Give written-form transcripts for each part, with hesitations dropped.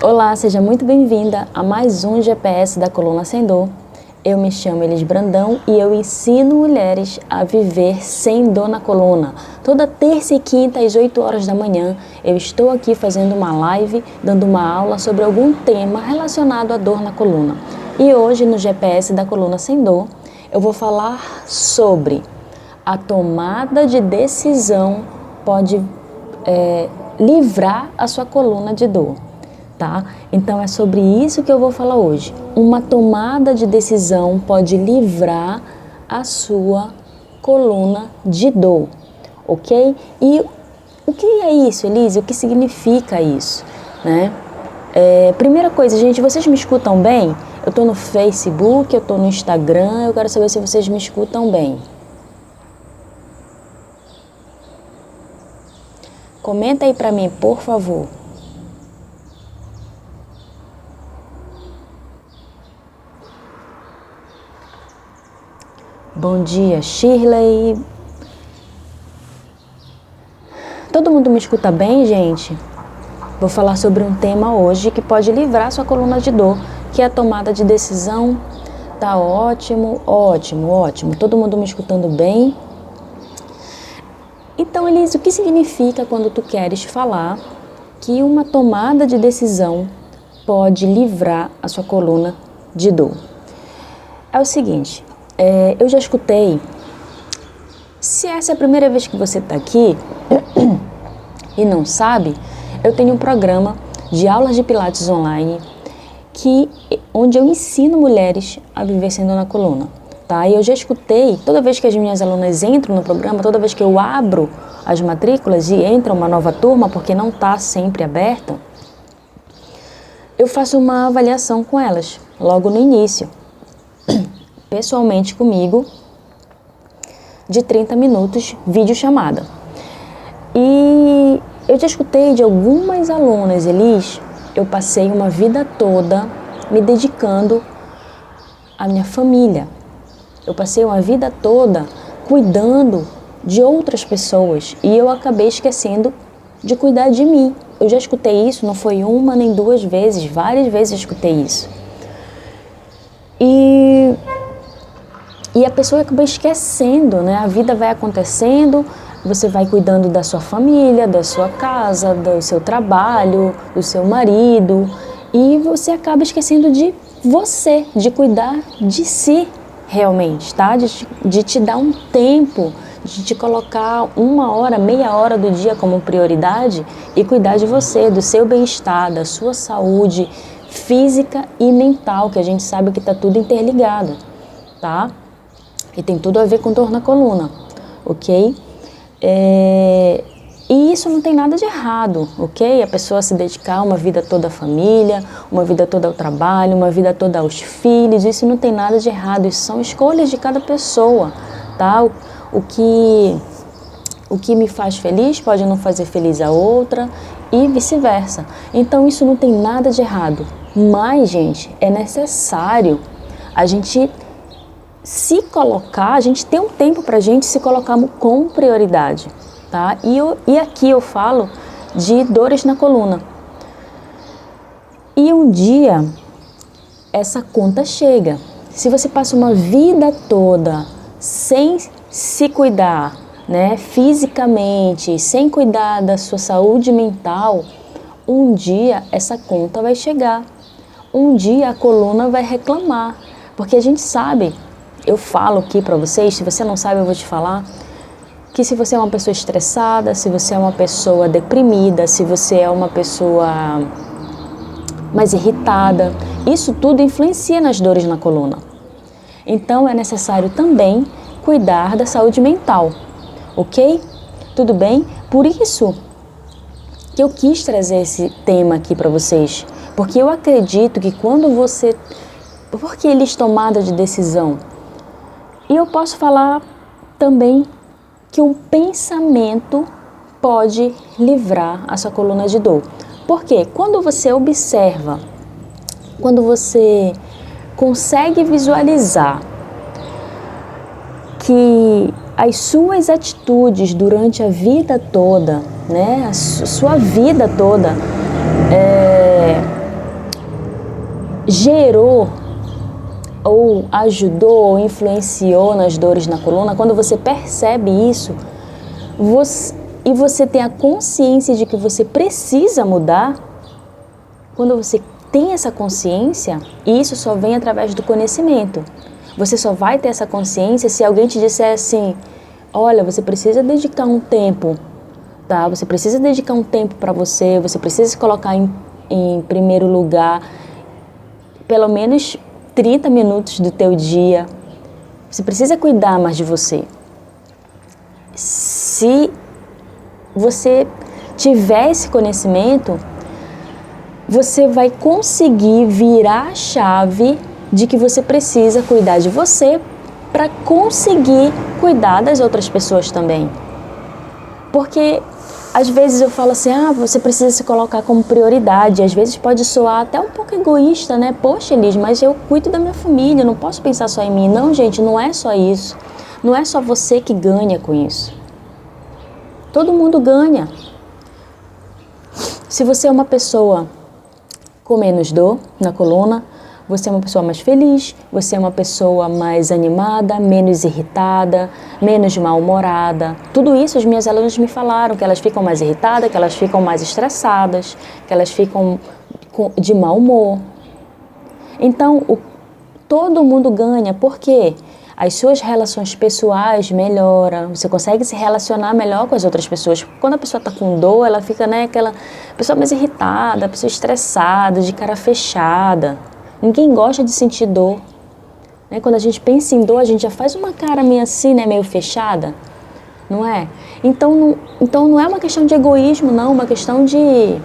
Olá, seja muito bem-vinda a mais um GPS da Coluna Sem Dor. Eu me chamo Elis Brandão e eu ensino mulheres a viver sem dor na coluna. Toda terça e quinta às 8 horas da manhã eu estou aqui fazendo uma live, dando uma aula sobre algum tema relacionado à dor na coluna. E hoje no GPS da Coluna Sem Dor eu vou falar sobre a tomada de decisão pode livrar a sua coluna de dor. Tá? Então é sobre isso que eu vou falar hoje. Uma tomada de decisão pode livrar a sua coluna de dor, ok? E o que é isso, Elise? O que significa isso, né? Primeira coisa, gente, vocês me escutam bem? Eu tô no Facebook, eu tô no Instagram, eu quero saber se vocês me escutam bem. Comenta aí pra mim, por favor. Bom dia, Shirley. Todo mundo me escuta bem, gente? Vou falar sobre um tema hoje que pode livrar sua coluna de dor, que é a tomada de decisão. Tá ótimo, ótimo, ótimo. Todo mundo me escutando bem? Então, Elise, o que significa quando tu queres falar que uma tomada de decisão pode livrar a sua coluna de dor? É o seguinte... eu já escutei, se essa é a primeira vez que você está aqui e não sabe, eu tenho um programa de aulas de pilates online onde eu ensino mulheres a viver sem dor na coluna, tá? E eu já escutei, toda vez que as minhas alunas entram no programa, toda vez que eu abro as matrículas e entra uma nova turma, porque não está sempre aberta, eu faço uma avaliação com elas, logo no início. Pessoalmente comigo, de 30 minutos, videochamada. E eu já escutei de algumas alunas, Elis, eu passei uma vida toda me dedicando à minha família. Eu passei uma vida toda cuidando de outras pessoas e eu acabei esquecendo de cuidar de mim. Eu já escutei isso, não foi uma nem duas vezes, várias vezes eu escutei isso. E a pessoa acaba esquecendo, né? A vida vai acontecendo, você vai cuidando da sua família, da sua casa, do seu trabalho, do seu marido, e você acaba esquecendo de você, de cuidar de si realmente, tá? De te dar um tempo, de te colocar 1 hora, meia hora do dia como prioridade e cuidar de você, do seu bem-estar, da sua saúde física e mental, que a gente sabe que tá tudo interligado, tá? E tem tudo a ver com dor na coluna, ok? E isso não tem nada de errado, ok? A pessoa se dedicar uma vida toda à família, uma vida toda ao trabalho, uma vida toda aos filhos, isso não tem nada de errado, isso são escolhas de cada pessoa, tá? O que me faz feliz pode não fazer feliz a outra e vice-versa. Então isso não tem nada de errado, mas, gente, é necessário a gente se colocar, a gente tem um tempo pra gente se colocar com prioridade, tá? E aqui eu falo de dores na coluna. E um dia, essa conta chega. Se você passa uma vida toda sem se cuidar, né, fisicamente, sem cuidar da sua saúde mental, um dia essa conta vai chegar. Um dia a coluna vai reclamar, porque a gente sabe... Eu falo aqui para vocês, se você não sabe eu vou te falar, que se você é uma pessoa estressada, se você é uma pessoa deprimida, se você é uma pessoa mais irritada, isso tudo influencia nas dores na coluna. Então é necessário também cuidar da saúde mental, ok? Tudo bem? Por isso que eu quis trazer esse tema aqui para vocês, porque eu acredito que quando você... Por que eles tomada de decisão? E eu posso falar também que o pensamento pode livrar a sua coluna de dor. Por quê? Quando você observa, quando você consegue visualizar que as suas atitudes durante a vida toda, né, a sua vida toda, gerou ou ajudou ou influenciou nas dores na coluna, quando você percebe isso e você tem a consciência de que você precisa mudar, quando você tem essa consciência, e isso só vem através do conhecimento. Você só vai ter essa consciência se alguém te disser assim, olha, você precisa dedicar um tempo, tá? Você precisa dedicar um tempo para você, você precisa se colocar em primeiro lugar, pelo menos 30 minutos do teu dia. Você precisa cuidar mais de você. Se você tiver esse conhecimento, você vai conseguir virar a chave de que você precisa cuidar de você para conseguir cuidar das outras pessoas também. Porque às vezes eu falo assim, você precisa se colocar como prioridade. Às vezes pode soar até um pouco egoísta, né? Poxa, Elis, mas eu cuido da minha família, não posso pensar só em mim. Não, gente, não é só isso. Não é só você que ganha com isso. Todo mundo ganha. Se você é uma pessoa com menos dor na coluna, você é uma pessoa mais feliz, você é uma pessoa mais animada, menos irritada, menos mal-humorada. Tudo isso as minhas alunas me falaram, que elas ficam mais irritadas, que elas ficam mais estressadas, que elas ficam de mau humor. Então, todo mundo ganha. Por quê? As suas relações pessoais melhoram, você consegue se relacionar melhor com as outras pessoas. Quando a pessoa está com dor, ela fica, né, aquela pessoa mais irritada, pessoa estressada, de cara fechada. Ninguém gosta de sentir dor. Né? Quando a gente pensa em dor, a gente já faz uma cara meio assim, né, meio fechada, não é? Então não é uma questão de egoísmo, não, é uma questão de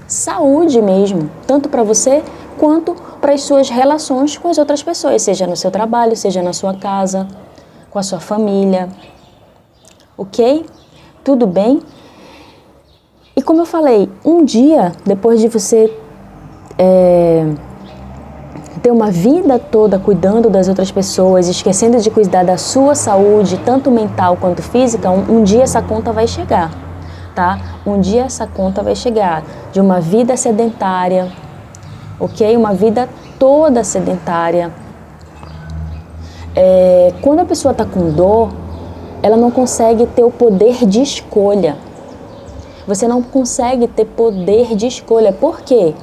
saúde mesmo, tanto para você quanto para as suas relações com as outras pessoas, seja no seu trabalho, seja na sua casa, com a sua família, ok? Tudo bem? E como eu falei, um dia, depois de você ter uma vida toda cuidando das outras pessoas, esquecendo de cuidar da sua saúde, tanto mental quanto física, um dia essa conta vai chegar, tá? Um dia essa conta vai chegar de uma vida sedentária, ok? Uma vida toda sedentária. Quando a pessoa está com dor, ela não consegue ter o poder de escolha. Você não consegue ter poder de escolha. Por quê?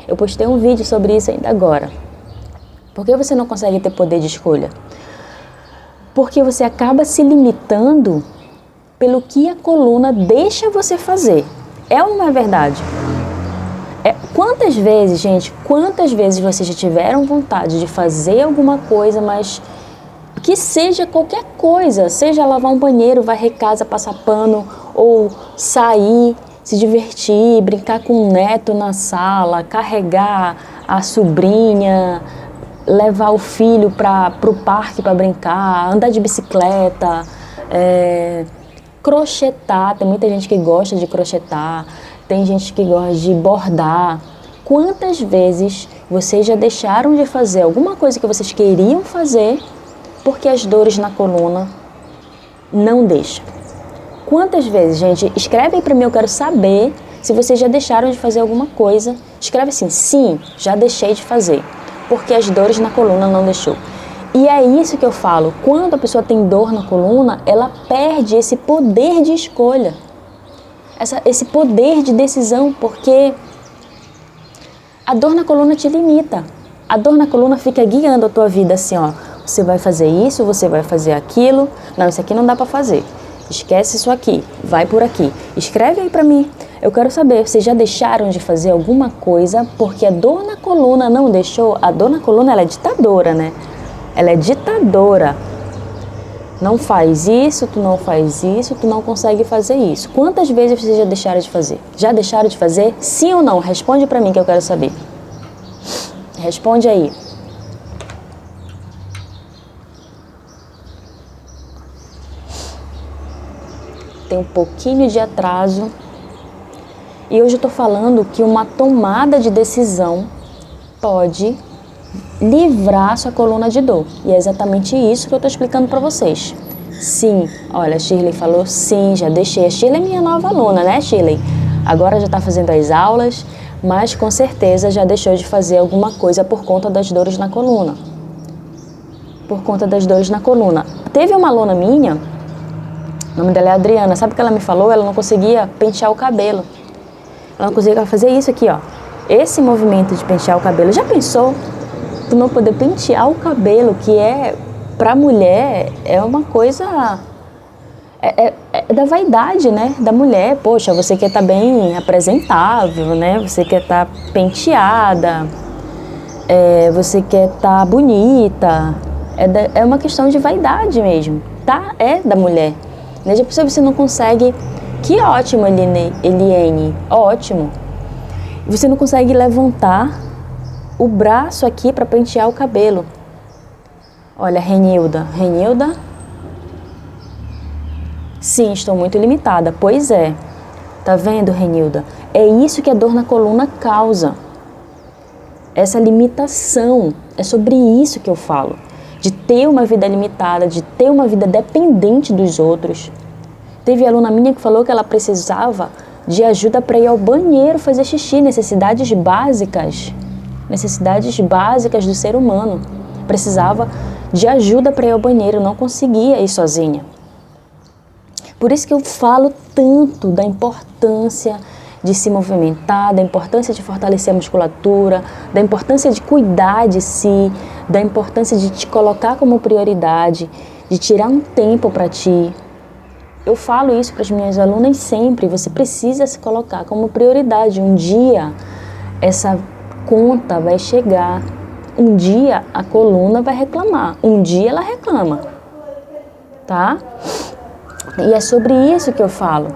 Eu postei um vídeo sobre isso ainda agora. Por que você não consegue ter poder de escolha? Porque você acaba se limitando pelo que a coluna deixa você fazer. É ou não é verdade? Quantas vezes, gente, quantas vezes vocês já tiveram vontade de fazer alguma coisa, mas que seja qualquer coisa, seja lavar um banheiro, varrer casa, passar pano, ou sair, se divertir, brincar com o neto na sala, carregar a sobrinha, levar o filho para o parque para brincar, andar de bicicleta, crochetar. Tem muita gente que gosta de crochetar, tem gente que gosta de bordar. Quantas vezes vocês já deixaram de fazer alguma coisa que vocês queriam fazer porque as dores na coluna não deixam? Quantas vezes, gente? Escreve aí para mim, eu quero saber se vocês já deixaram de fazer alguma coisa. Escreve assim, sim, já deixei de fazer, porque as dores na coluna não deixou. E é isso que eu falo, quando a pessoa tem dor na coluna, ela perde esse poder de escolha, esse poder de decisão, porque a dor na coluna te limita. A dor na coluna fica guiando a tua vida assim, ó, você vai fazer isso, você vai fazer aquilo, não, isso aqui não dá para fazer. Esquece isso aqui, vai por aqui. Escreve aí pra mim. Eu quero saber, vocês já deixaram de fazer alguma coisa porque a dor na coluna não deixou? A dor na coluna, ela é ditadora, né? Ela é ditadora. Não faz isso, tu não faz isso, tu não consegue fazer isso. Quantas vezes vocês já deixaram de fazer? Já deixaram de fazer? Sim ou não? Responde pra mim que eu quero saber. Responde aí. Tem um pouquinho de atraso. E hoje eu tô falando que uma tomada de decisão pode livrar sua coluna de dor. E é exatamente isso que eu tô explicando para vocês. Sim, olha, a Shirley falou sim, já deixei. A Shirley é minha nova aluna, né, Shirley? Agora já tá fazendo as aulas, mas com certeza já deixou de fazer alguma coisa por conta das dores na coluna. Por conta das dores na coluna. Teve uma aluna minha, o nome dela é Adriana, sabe o que ela me falou? Ela não conseguia pentear o cabelo. Ela não conseguia fazer isso aqui, ó. Esse movimento de pentear o cabelo. Já pensou? Tu não poder pentear o cabelo, que é, pra mulher, é uma coisa... É da vaidade, né? Da mulher. Poxa, você quer estar bem apresentável, né? Você quer estar penteada, você quer estar bonita. É uma questão de vaidade mesmo, tá? É da mulher. Já pensou, você não consegue... Que ótimo, Eliene, ótimo. Você não consegue levantar o braço aqui para pentear o cabelo. Olha, Renilda. Sim, estou muito limitada. Pois é. Tá vendo, Renilda? É isso que a dor na coluna causa. Essa limitação. É sobre isso que eu falo. De ter uma vida limitada, de ter uma vida dependente dos outros. Teve aluna minha que falou que ela precisava de ajuda para ir ao banheiro fazer xixi, necessidades básicas do ser humano. Precisava de ajuda para ir ao banheiro, não conseguia ir sozinha. Por isso que eu falo tanto da importância de se movimentar, da importância de fortalecer a musculatura, da importância de cuidar de si, da importância de te colocar como prioridade, de tirar um tempo para ti. Eu falo isso para as minhas alunas sempre, você precisa se colocar como prioridade. Um dia essa conta vai chegar, um dia a coluna vai reclamar, um dia ela reclama, tá? E é sobre isso que eu falo.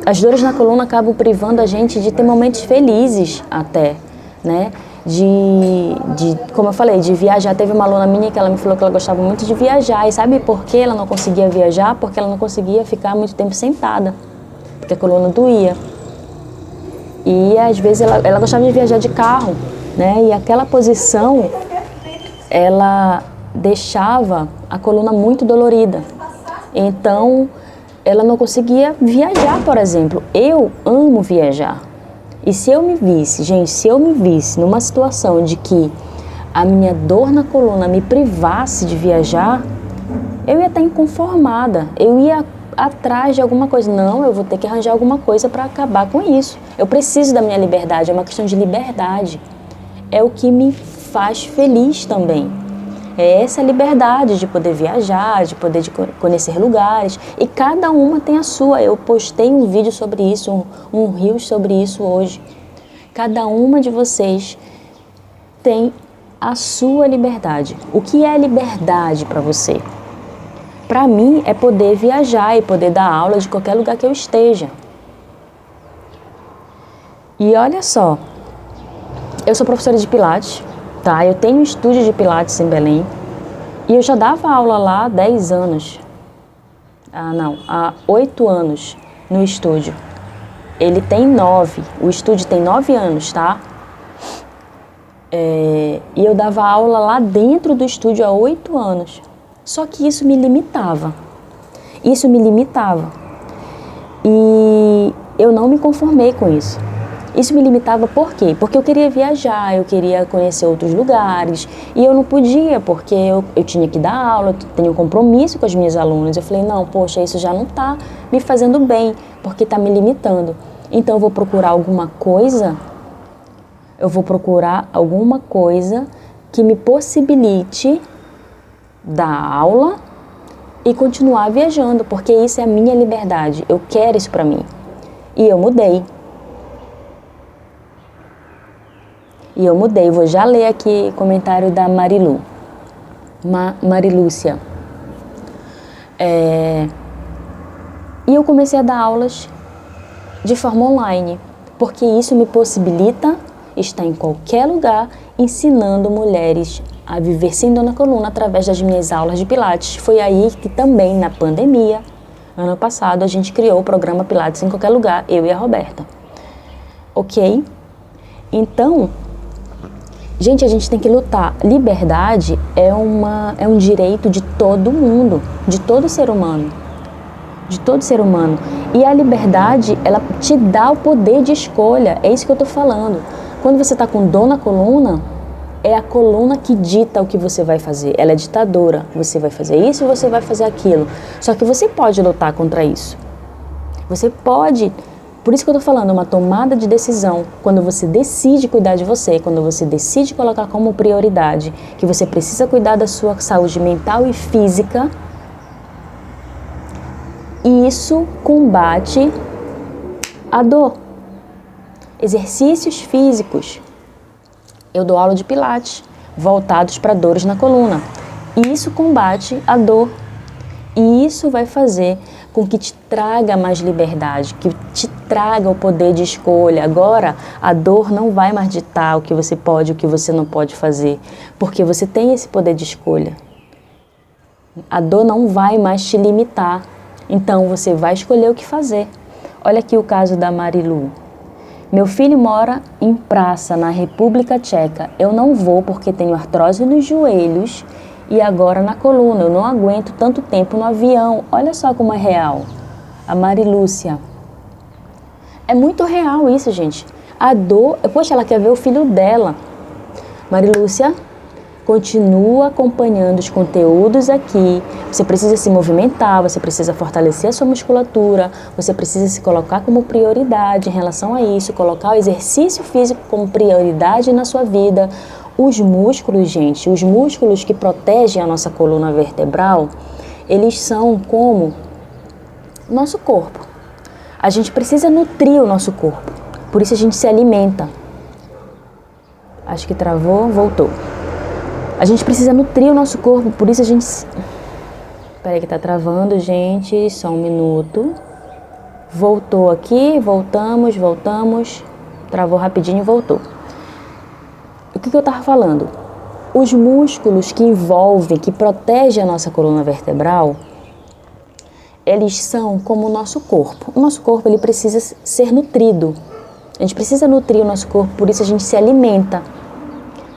As dores na coluna acabam privando a gente de ter momentos felizes até, né? Como eu falei, de viajar. Teve uma aluna minha que ela me falou que ela gostava muito de viajar. E sabe por que ela não conseguia viajar? Porque ela não conseguia ficar muito tempo sentada, porque a coluna doía. E às vezes ela gostava de viajar de carro, né? E aquela posição, ela deixava a coluna muito dolorida. Então, ela não conseguia viajar, por exemplo. Eu amo viajar. E se eu me visse numa situação de que a minha dor na coluna me privasse de viajar, eu ia estar inconformada, eu ia atrás de alguma coisa. Não, eu vou ter que arranjar alguma coisa para acabar com isso. Eu preciso da minha liberdade, é uma questão de liberdade. É o que me faz feliz também. É essa liberdade de poder viajar, de poder conhecer lugares. E cada uma tem a sua. Eu postei um vídeo sobre isso, um Reels sobre isso hoje. Cada uma de vocês tem a sua liberdade. O que é liberdade para você? Para mim é poder viajar e poder dar aula de qualquer lugar que eu esteja. E olha só, eu sou professora de Pilates, tá? Eu tenho um estúdio de Pilates em Belém e eu já dava aula lá há 10 anos. Há 8 anos no estúdio. Ele tem 9, o estúdio tem 9 anos, tá? E eu dava aula lá dentro do estúdio há 8 anos. Só que isso me limitava. E eu não me conformei com isso. Isso me limitava por quê? Porque eu queria viajar, eu queria conhecer outros lugares e eu não podia porque eu tinha que dar aula, eu tenho um compromisso com as minhas alunas. Eu falei, não, poxa, isso já não está me fazendo bem, porque está me limitando. Então eu vou procurar alguma coisa que me possibilite dar aula e continuar viajando, porque isso é a minha liberdade, eu quero isso para mim. E eu mudei. Vou já ler aqui o comentário da Marilúcia. E eu comecei a dar aulas de forma online, porque isso me possibilita estar em qualquer lugar ensinando mulheres a viver sem dor na coluna através das minhas aulas de Pilates. Foi aí que também, na pandemia, ano passado, a gente criou o programa Pilates em qualquer lugar, eu e a Roberta. Ok? Então, gente, a gente tem que lutar. Liberdade é um direito de todo mundo, de todo ser humano. de todo ser humano. E a liberdade, ela te dá o poder de escolha, é isso que eu tô falando. Quando você tá com dor na coluna, é a coluna que dita o que você vai fazer, ela é ditadora, você vai fazer isso, você vai fazer aquilo. Só que você pode lutar contra isso. Você pode, por isso que eu tô falando, uma tomada de decisão, quando você decide cuidar de você, quando você decide colocar como prioridade que você precisa cuidar da sua saúde mental e física, isso combate a dor. Exercícios físicos. Eu dou aula de pilates, voltados para dores na coluna. Isso combate a dor. E isso vai fazer com que te traga mais liberdade, que te traga o poder de escolha. Agora, a dor não vai mais ditar o que você pode e o que você não pode fazer, porque você tem esse poder de escolha. A dor não vai mais te limitar. Então, você vai escolher o que fazer. Olha aqui o caso da Marilu. Meu filho mora em Praça, na República Tcheca. Eu não vou porque tenho artrose nos joelhos e agora na coluna. Eu não aguento tanto tempo no avião. Olha só como é real. A Marilúcia. É muito real isso, gente. A dor... Poxa, ela quer ver o filho dela. Marilúcia, continua acompanhando os conteúdos aqui. Você precisa se movimentar, você precisa fortalecer a sua musculatura, você precisa se colocar como prioridade em relação a isso, colocar o exercício físico como prioridade na sua vida. Os músculos, gente, os músculos que protegem a nossa coluna vertebral, eles são como nosso corpo. A gente precisa nutrir o nosso corpo, por isso a gente se alimenta. Acho que travou, voltou. A gente precisa nutrir o nosso corpo, por isso a gente... Espera aí que tá travando, gente, só um minuto. Voltou aqui, voltamos. Travou rapidinho e voltou. O que eu tava falando? Os músculos que envolvem, que protegem a nossa coluna vertebral, eles são como o nosso corpo. O nosso corpo, ele precisa ser nutrido. A gente precisa nutrir o nosso corpo, por isso a gente se alimenta,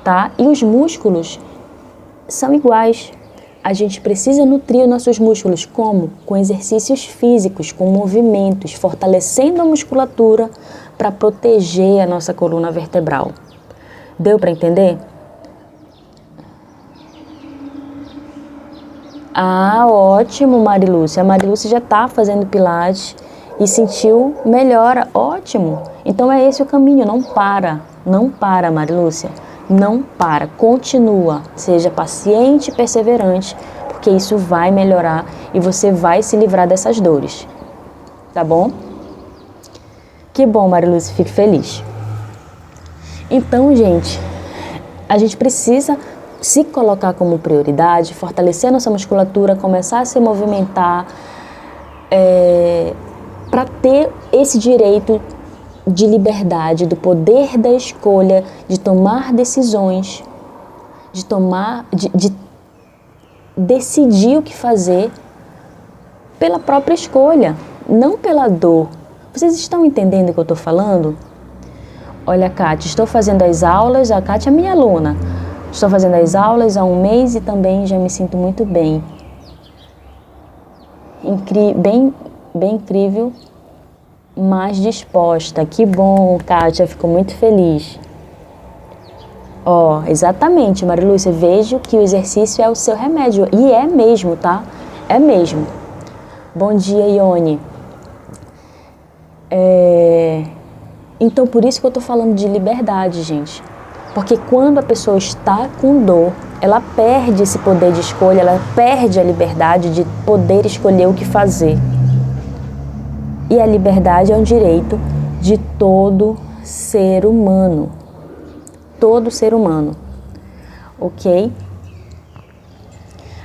tá? E os músculos são iguais. A gente precisa nutrir os nossos músculos como? Com exercícios físicos, com movimentos, fortalecendo a musculatura para proteger a nossa coluna vertebral. Deu para entender? Ah, ótimo, Marilúcia. A Marilúcia já está fazendo pilates e sentiu melhora. Ótimo. Então é esse o caminho. Não para, Marilúcia. Não para, continua, seja paciente e perseverante, porque isso vai melhorar e você vai se livrar dessas dores, tá bom? Que bom, Marilúcia, fico feliz. Então, gente, a gente precisa se colocar como prioridade, fortalecer a nossa musculatura, começar a se movimentar, para ter esse direito de liberdade, do poder da escolha, de tomar decisões, de decidir o que fazer pela própria escolha, não pela dor. Vocês estão entendendo o que eu estou falando? Olha, Kátia, estou fazendo as aulas, a Kátia é minha aluna, estou fazendo as aulas há 1 mês e também já me sinto muito bem. Bem incrível. Mais disposta. Que bom, Kátia, fico muito feliz. Ó, exatamente, Marilúcia, vejo que o exercício é o seu remédio. E é mesmo, tá? É mesmo. Bom dia, Ione. Então, por isso que eu tô falando de liberdade, gente. Porque quando a pessoa está com dor, ela perde esse poder de escolha, ela perde a liberdade de poder escolher o que fazer. E a liberdade é um direito de todo ser humano. Todo ser humano. Ok?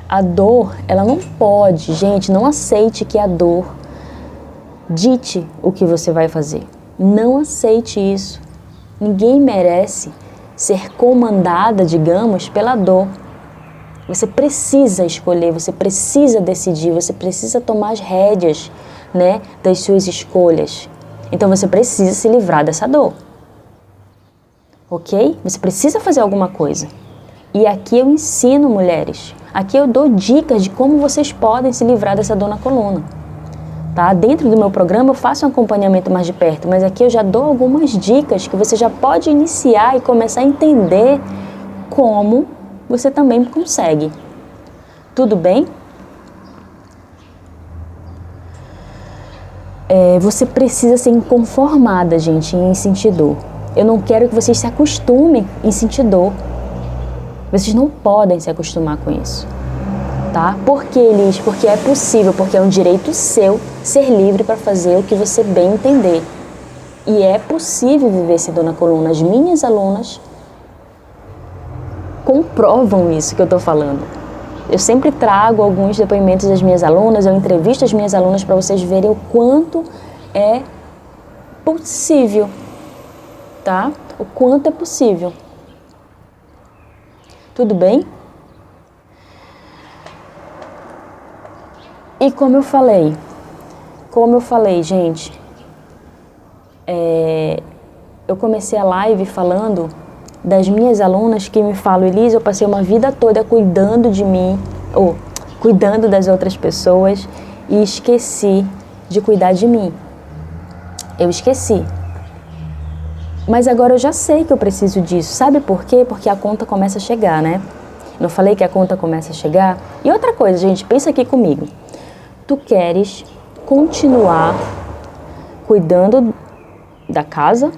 A dor, ela não pode, gente, não aceite que a dor dite o que você vai fazer. Não aceite isso. Ninguém merece ser comandada, digamos, pela dor. Você precisa escolher, você precisa decidir, você precisa tomar as rédeas, né, das suas escolhas. Então você precisa se livrar dessa dor. Ok? Você precisa fazer alguma coisa. E aqui eu ensino, mulheres. Aqui eu dou dicas de como vocês podem se livrar dessa dor na coluna. tá? Dentro do meu programa eu faço um acompanhamento mais de perto, mas aqui eu já dou algumas dicas que você já pode iniciar e começar a entender como você também consegue. Tudo bem? Você precisa ser inconformada, gente, em sentir dor. Eu não quero que vocês se acostumem em sentir dor. Vocês não podem se acostumar com isso, tá? Por que, Elis? Porque é possível, porque é um direito seu ser livre para fazer o que você bem entender. E é possível viver sem dor na coluna. As minhas alunas comprovam isso que eu estou falando. Eu sempre trago alguns depoimentos das minhas alunas, eu entrevisto as minhas alunas para vocês verem o quanto é possível, tá? O quanto é possível. Tudo bem? E como eu falei, gente, eu comecei a live falando das minhas alunas que me falam, Elis, eu passei uma vida toda cuidando de mim, ou cuidando das outras pessoas e esqueci de cuidar de mim. Eu esqueci. Mas agora eu já sei que eu preciso disso. Sabe por quê? Porque a conta começa a chegar, né? Não falei que a conta começa a chegar? E outra coisa, gente, pensa aqui comigo. Tu queres continuar cuidando da casa,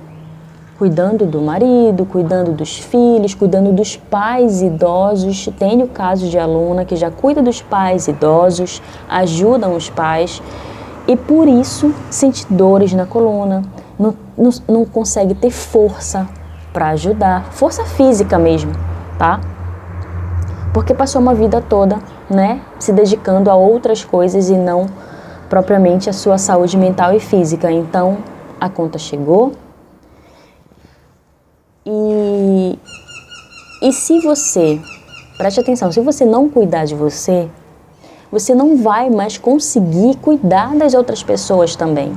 cuidando do marido, cuidando dos filhos, cuidando dos pais idosos. Tenho casos de aluna que já cuida dos pais idosos, ajudam os pais e por isso sente dores na coluna, não consegue ter força para ajudar, força física mesmo, tá? Porque passou uma vida toda, né, se dedicando a outras coisas e não propriamente a sua saúde mental e física. Então, a conta chegou. E se você, preste atenção, se você não cuidar de você, você não vai mais conseguir cuidar das outras pessoas também.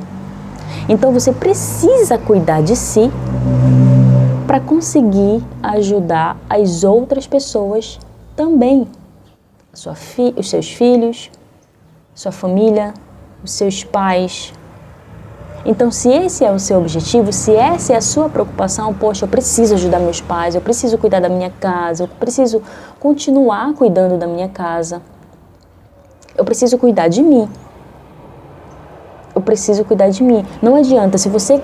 Então você precisa cuidar de si para conseguir ajudar as outras pessoas também. Os seus filhos, sua família, os seus pais. Então, se esse é o seu objetivo, se essa é a sua preocupação, poxa, eu preciso ajudar meus pais, eu preciso cuidar da minha casa, eu preciso continuar cuidando da minha casa, eu preciso cuidar de mim. Eu preciso cuidar de mim. Não adianta, se você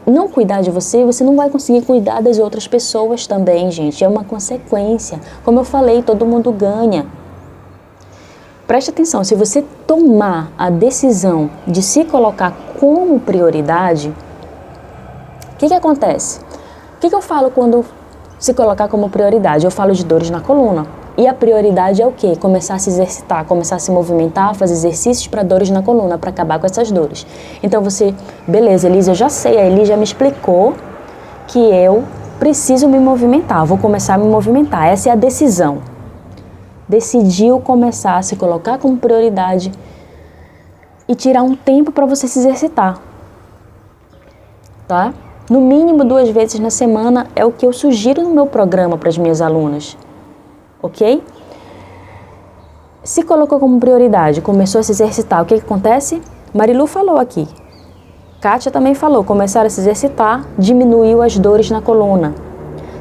não cuidar de você, você não vai conseguir cuidar das outras pessoas também, gente. É uma consequência. Como eu falei, todo mundo ganha. Preste atenção, se você tomar a decisão de se colocar como prioridade, o que acontece? O que eu falo quando se colocar como prioridade? Eu falo de dores na coluna. E a prioridade é o quê? Começar a se exercitar, começar a se movimentar, fazer exercícios para dores na coluna, para acabar com essas dores. Então você, beleza, Elis, eu já sei, a Elis já me explicou que eu preciso me movimentar, vou começar a me movimentar. Essa é a decisão. Decidiu começar a se colocar como prioridade e tirar um tempo para você se exercitar, tá? No mínimo 2 vezes na semana é o que eu sugiro no meu programa para as minhas alunas, ok? Se colocou como prioridade, começou a se exercitar, o que acontece? Marilu falou aqui, Kátia também falou, começar a se exercitar, diminuiu as dores na coluna.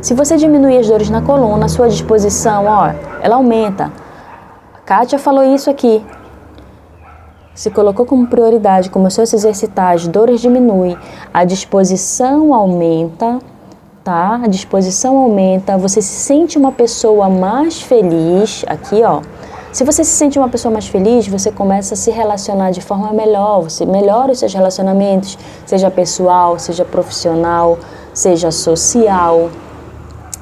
Se você diminuir as dores na coluna, a sua disposição, ela aumenta. A Kátia falou isso aqui. Se colocou como prioridade, começou a se exercitar, as dores diminuem, a disposição aumenta, tá? A disposição aumenta, você se sente uma pessoa mais feliz, aqui, Se você se sente uma pessoa mais feliz, você começa a se relacionar de forma melhor, você melhora os seus relacionamentos, seja pessoal, seja profissional, seja social.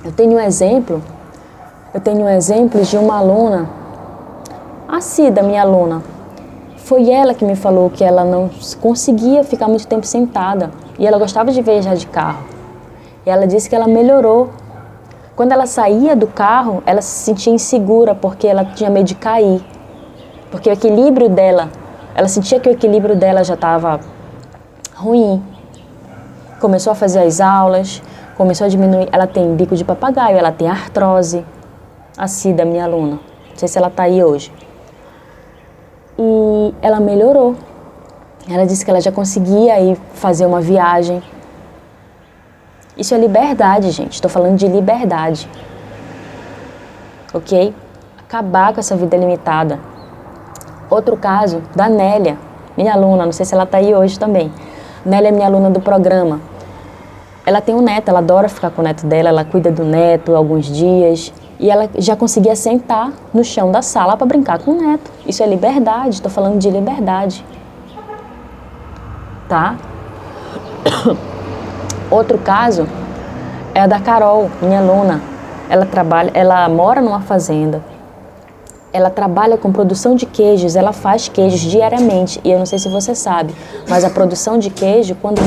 Eu tenho um exemplo de uma aluna, a Cida, minha aluna. Foi ela que me falou que ela não conseguia ficar muito tempo sentada e ela gostava de viajar de carro. E ela disse que ela melhorou. Quando ela saía do carro, ela se sentia insegura porque ela tinha medo de cair. Porque o equilíbrio dela, ela sentia que o equilíbrio dela já estava ruim. Começou a fazer as aulas, começou a diminuir, ela tem bico de papagaio, ela tem artrose, a Cida, minha aluna, não sei se ela está aí hoje. E ela melhorou. Ela disse que ela já conseguia ir fazer uma viagem. Isso é liberdade, gente. Estou falando de liberdade. Ok? Acabar com essa vida limitada. Outro caso da Nélia, minha aluna, não sei se ela está aí hoje também. Nélia é minha aluna do programa. Ela tem um neto, ela adora ficar com o neto dela, ela cuida do neto alguns dias. E ela já conseguia sentar no chão da sala para brincar com o neto. Isso é liberdade, estou falando de liberdade. Tá? Outro caso é a da Carol, minha aluna. Ela mora numa fazenda. Ela trabalha com produção de queijos, ela faz queijos diariamente. E eu não sei se você sabe, mas a produção de queijo, para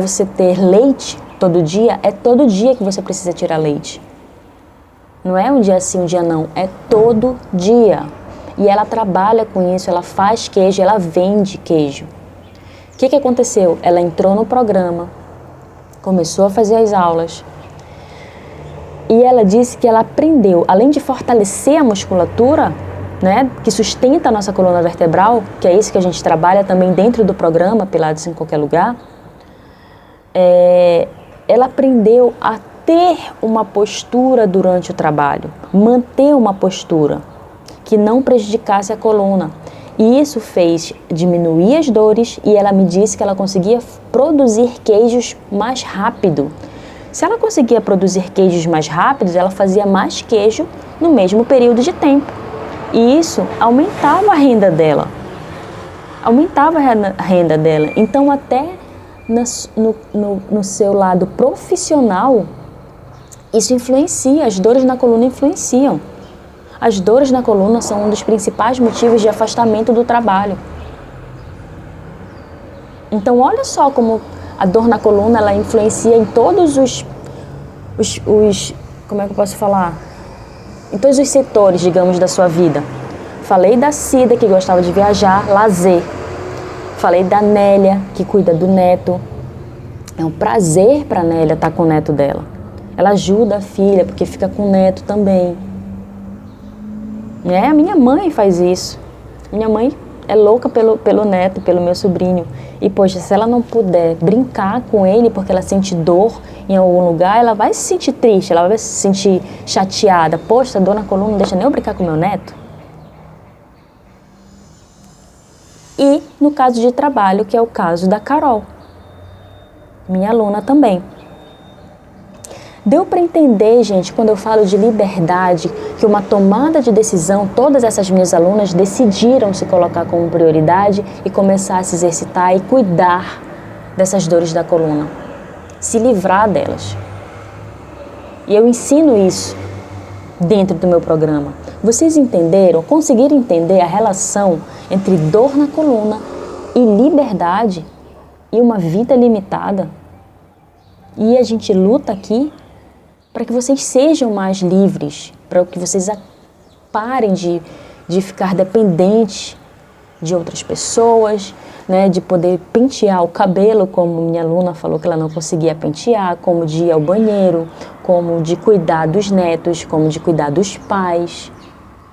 você ter leite todo dia, é todo dia que você precisa tirar leite. Não é um dia sim, um dia não, é todo dia. E ela trabalha com isso, ela faz queijo, ela vende queijo. O que aconteceu? Ela entrou no programa, começou a fazer as aulas. E ela disse que ela aprendeu, além de fortalecer a musculatura, né, que sustenta a nossa coluna vertebral, que é isso que a gente trabalha também dentro do programa Pilates em Qualquer Lugar, ela aprendeu a ter uma postura durante o trabalho, manter uma postura que não prejudicasse a coluna. E isso fez diminuir as dores e ela me disse que ela conseguia produzir queijos mais rápido. Se ela conseguia produzir queijos mais rápidos, ela fazia mais queijo no mesmo período de tempo. E isso aumentava a renda dela. Aumentava a renda dela. Então, até no seu lado profissional, isso influencia, as dores na coluna influenciam. As dores na coluna são um dos principais motivos de afastamento do trabalho. Então, olha só como a dor na coluna, ela influencia em todos os como é que eu posso falar? Em todos os setores, digamos, da sua vida. Falei da Cida, que gostava de viajar, lazer. Falei da Nélia, que cuida do neto. É um prazer para a Nélia estar com o neto dela. Ela ajuda a filha, porque fica com o neto também. A minha mãe faz isso. Minha mãe é louca pelo neto, pelo meu sobrinho. E, poxa, se ela não puder brincar com ele porque ela sente dor em algum lugar, ela vai se sentir triste, ela vai se sentir chateada. Poxa, dor na coluna, não deixa nem eu brincar com meu neto. E no caso de trabalho, que é o caso da Carol, minha aluna também. Deu para entender, gente, quando eu falo de liberdade, que uma tomada de decisão, todas essas minhas alunas decidiram se colocar como prioridade e começar a se exercitar e cuidar dessas dores da coluna, se livrar delas. E eu ensino isso dentro do meu programa. Vocês entenderam, conseguiram entender a relação entre dor na coluna e liberdade e uma vida limitada? E a gente luta aqui para que vocês sejam mais livres, para que vocês parem de ficar dependentes de outras pessoas, né, de poder pentear o cabelo, como minha aluna falou que ela não conseguia pentear, como de ir ao banheiro, como de cuidar dos netos, como de cuidar dos pais,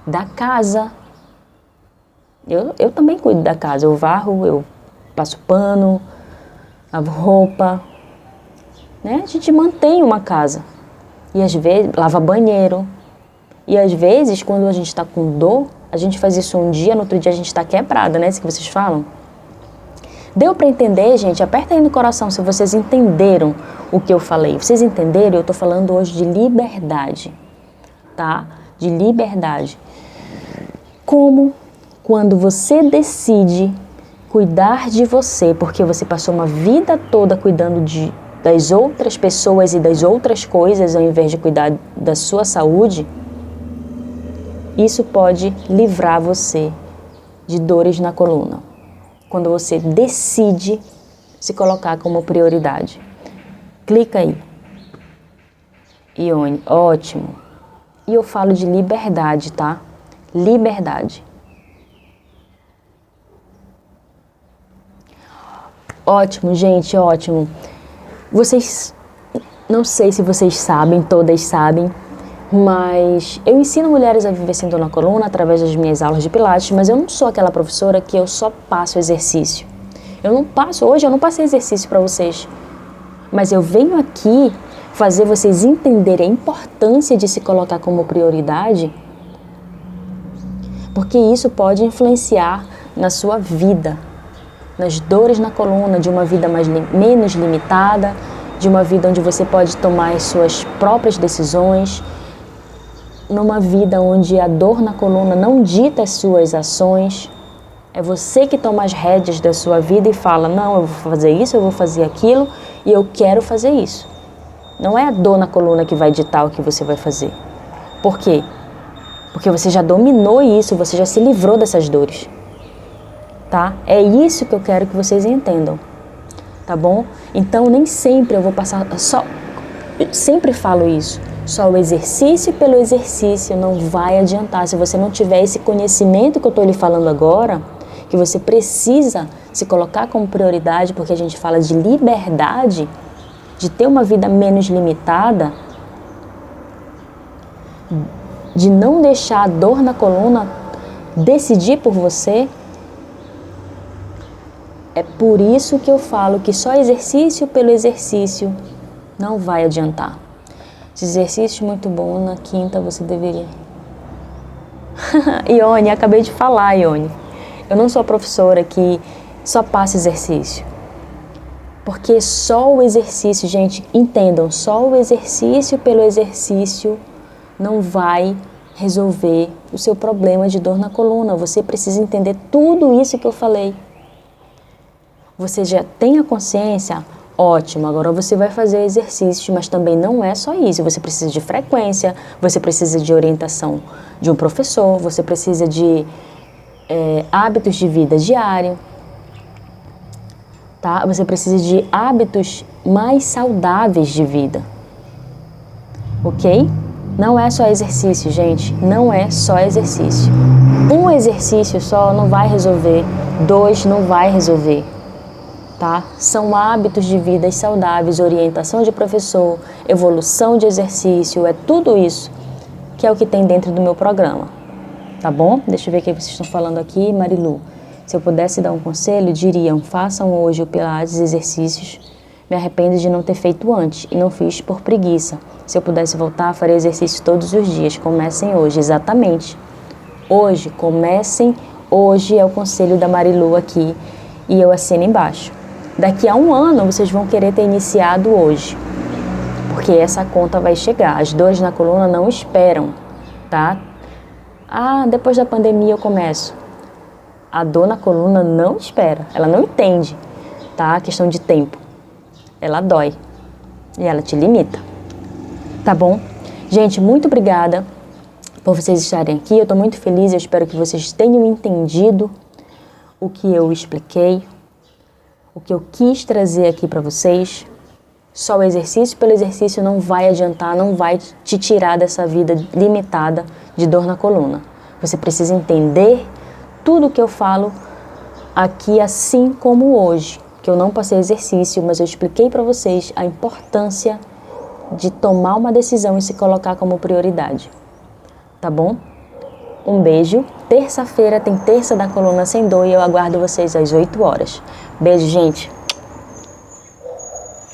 da casa. Eu também cuido da casa, eu varro, eu passo pano, lavo roupa, né? A gente mantém uma casa. E às vezes, lava banheiro. E às vezes, quando a gente está com dor, a gente faz isso um dia, no outro dia a gente está quebrada, né? Isso que vocês falam. Deu para entender, gente? Aperta aí no coração se vocês entenderam o que eu falei. Vocês entenderam? Eu estou falando hoje de liberdade, tá? De liberdade. Como quando você decide cuidar de você, porque você passou uma vida toda cuidando das outras pessoas e das outras coisas, ao invés de cuidar da sua saúde, isso pode livrar você de dores na coluna. Quando você decide se colocar como prioridade. Clica aí. Ione, ótimo. E eu falo de liberdade, tá? Liberdade. Ótimo, gente, ótimo. Vocês, não sei se vocês sabem, todas sabem, Mas eu ensino mulheres a viver sem dor na coluna através das minhas aulas de pilates, mas eu não sou aquela professora que eu só passo exercício. Hoje eu não passei exercício para vocês, mas eu venho aqui fazer vocês entenderem a importância de se colocar como prioridade, porque isso pode influenciar na sua vida, nas dores na coluna, de uma vida menos limitada, de uma vida onde você pode tomar as suas próprias decisões, numa vida onde a dor na coluna não dita as suas ações. É você que toma as rédeas da sua vida e fala, não, eu vou fazer isso, eu vou fazer aquilo e eu quero fazer isso. Não é a dor na coluna que vai ditar o que você vai fazer. Por quê? Porque você já dominou isso, você já se livrou dessas dores. Tá? É isso que eu quero que vocês entendam. Tá bom? Então, nem sempre eu vou passar... Eu sempre falo isso. Só o exercício pelo exercício não vai adiantar. Se você não tiver esse conhecimento que eu estou lhe falando agora, que você precisa se colocar como prioridade, porque a gente fala de liberdade, de ter uma vida menos limitada, de não deixar a dor na coluna decidir por você. É por isso que eu falo que só exercício pelo exercício não vai adiantar. Esse exercício muito bom, na quinta você deveria... Ione, acabei de falar, Ione. Eu não sou a professora que só passa exercício. Porque só o exercício, gente, entendam, só o exercício pelo exercício não vai resolver o seu problema de dor na coluna. Você precisa entender tudo isso que eu falei. Você já tem a consciência? Ótimo, agora você vai fazer exercícios, mas também não é só isso. Você precisa de frequência, você precisa de orientação de um professor, você precisa de hábitos de vida diário, tá? Você precisa de hábitos mais saudáveis de vida, ok? Não é só exercício, gente, não é só exercício. Um exercício só não vai resolver, 2 não vai resolver. Tá? São hábitos de vida saudáveis, orientação de professor, evolução de exercício, é tudo isso que é o que tem dentro do meu programa, tá bom? Deixa eu ver o que vocês estão falando aqui. Marilu, se eu pudesse dar um conselho, diriam, façam hoje o Pilates, exercícios, me arrependo de não ter feito antes e não fiz por preguiça. Se eu pudesse voltar, faria exercício todos os dias, comecem hoje, exatamente. Hoje, comecem hoje, é o conselho da Marilu aqui e eu assino embaixo. Daqui a 1 ano, vocês vão querer ter iniciado hoje, porque essa conta vai chegar. As dores na coluna não esperam, tá? Ah, depois da pandemia eu começo. A dor na coluna não espera, ela não entende, tá? A questão de tempo. Ela dói e ela te limita, tá bom? Gente, muito obrigada por vocês estarem aqui. Eu estou muito feliz, eu espero que vocês tenham entendido o que eu expliquei, o que eu quis trazer aqui para vocês. Só o exercício pelo exercício não vai adiantar, não vai te tirar dessa vida limitada de dor na coluna. Você precisa entender tudo o que eu falo aqui, assim como hoje, que eu não passei exercício, mas eu expliquei para vocês a importância de tomar uma decisão e se colocar como prioridade. Tá bom? Um beijo. Terça-feira tem Terça da Coluna Sem Dor e eu aguardo vocês às 8 horas. Beijo, gente!